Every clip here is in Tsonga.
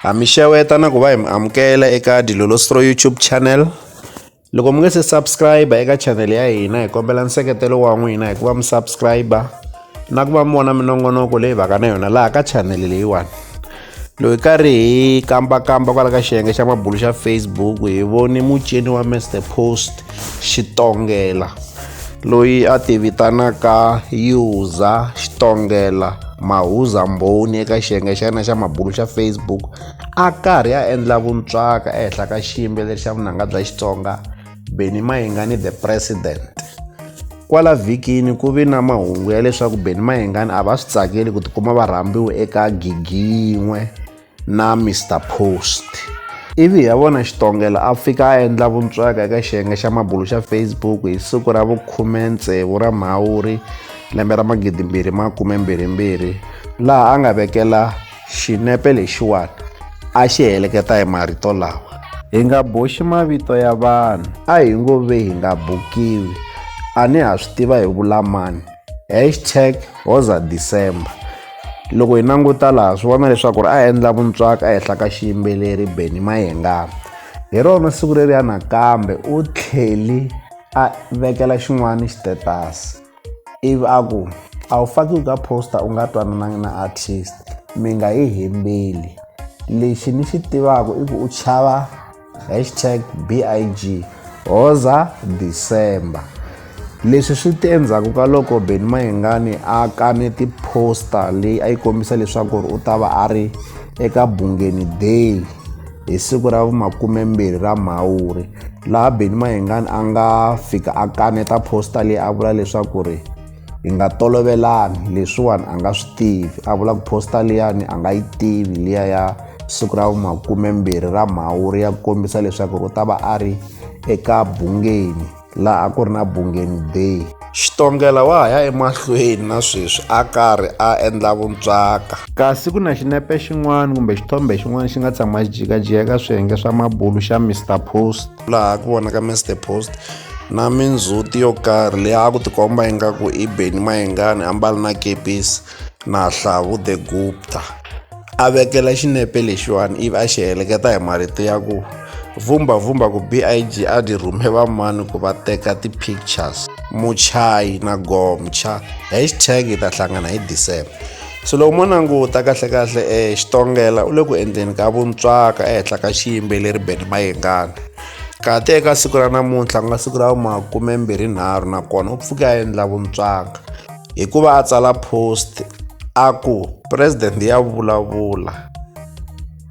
Mi xeweta na ku va hi mi amukela eka Dilolostro YouTube channel. Loko mi nga se subscribe eka channel ya hina hi kombela nseketelo wa n'wina hi ku va mi subscribe na ku va mi vona minongonoko leyi va ka na yona laha ka channel leyiwani. Loyi karhi hi kambakamba kwala ka xiyenge xa mabulu xa Facebook hi voni mucini wa Mr Post Xitongela loyi a ti vitanaka user Xitongela Mahuza Mboni eka xiyenge xa yena xa mabulu xa Facebook a karhi a endla vuntswaka ehenhla ka xiyimbeleri xa vunanga bya Xitsonga Benny Mayengani the President. Kwala vhikini ku vi na mahungu ya leswaku Benny Mayengani a va swi tsakeli ku tikuma va rhambiwe eka gigi yin'we na Mr Post. Ivi ya vona Xitongela a fika a endla vuntswaka eka xiyenge xa mabulu xa Facebook hi siku ra vu 16 ra Mhawuri lembe ra 2022 laha a nga vekela xinepe lexiwani a xi heleketa hi marito lawa: hi nga boxi mavito ya vanhu, a hi ngo ve hi nga bukiwi, a ni ha swi tiva hi vulamani, #Hoza December. Loko hi languta laha swi vona leswaku a endla vuntswaka ehenhla ka xiyimbeleri Benny Mayengani. Hi rona siku leriya nakambe u tlheli a vekela xin'wana status ivi a ku a wu fakiwi ka poster u nga twanananga na artist, mi nga yi hembeli. Lexi ni xi tivaka i ku u chava #BIG Hoza December. Leswi swi te endzhaku ka loko Benny Mayengani a kane ti-poster leyi a yi kombisa leswaku u ta va a ri eka Bungeni Day hi siku ra vu 20 ra Mhawuri, laha Benny Mayengani a nga fika a kaneta poster leyi a vula leswaku hi nga tolovelani, leswiwani a nga swi tivi. A vula ku poster liyani a nga yi tivi liya ya siku ra vu 20 ra Mhawuri ya kombisa leswaku u ta va a ri eka Bungeni laha a ku ri na Bungeni Day. Xitongela wa ha ya emahlweni na sweswi a karhi a endla vuntswaka, kasi ku na xinepe xin'wana kumbe xithombe xin'wana xi nga tshama xi jikajika eka swiyenge swa mabulu xa Mr Post, laha ku vonaka Mr Post na mindzhuti yo karhi leyi a ku tikomba ingaku i Benny Mayengani ambala na kepisi na Hlavu the Gupta. A vekela xinepe lexiwani ivi a xi heleketa hi marito ya ku vumba ku BIG a di rhume va mani ku va teka ti-pictures, muchayi na gomcha, #hi ta hlangana hi December. So loko mo languta kahlekahle Xitongela u le ku endleni ka vuntswaka ehenhla ka xiyimbeleri Benny Mayengani. Kati eka siku ra namuntlha ku nga siku ra vu 23 nakona u pfuke a endla vuntswaka hikuva a tsala post a ku president ya vulavula,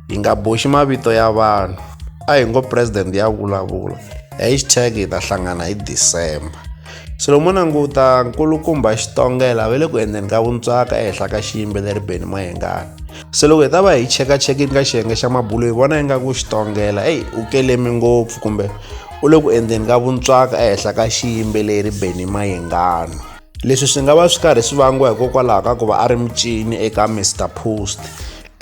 hi nga boxi mavito ya vanhu, a hi ngo president ya vulavula, #hi ta hlangana hi December. So loko mo languta nkulukumba Xitongela va le ku endleni ka vuntswaka ehenhla ka xiyimbeleri Benny Mayengani. So loko hi ta va hi chekachekini ka xiyenge xa mabulu hi vona ingaku Xitongela u kelemi ngopfu kumbe u le ku endleni ka vuntswaka ehenhla ka xiyimbeleri Benny Mayengani. Leswi swi nga va swi karhi swi vangiwa hikokwalaho ka ku va a ri mucini eka Mr Post,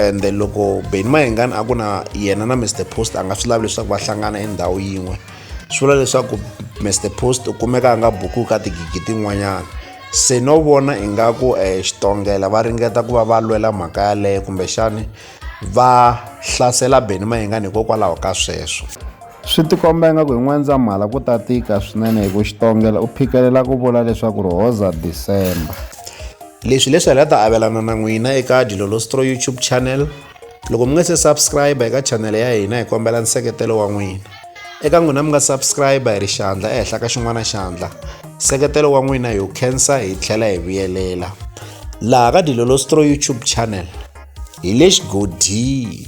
ende loko Benny Mayengani a ku na yena na Mr Post a nga swi lavi leswaku va hlangana endhawu yin'we, swi vula leswaku Mr Post u kumeka a nga bukiwi ka tigigi tin'wanyana. Se no vona ingaku Xitongela va ringeta ku va va lwela mhaka yaleyo kumbexani va hlasela Benny Mayengani hikokwalaho ka sweswo. Swi tikomba ingaku hi N'wendzamhala ku ta tika swinene hi ku Xitongela u phikelela ku vula leswaku Hoza December. Leswi hi la ta avelana na n'wina eka Dilolostro YouTube channel. Loko mi nga se subscribe eka channel ya hina hi kombela nseketelo wa n'wina. Eka n'wina mi nga subscribe hi ri xandla ehenhla ka xin'wana xandla, nseketelo wa n'wina hi wu khensa hi tlhela hi vuyelela. Laha ka Dilolostro YouTube channel hi le xigodini.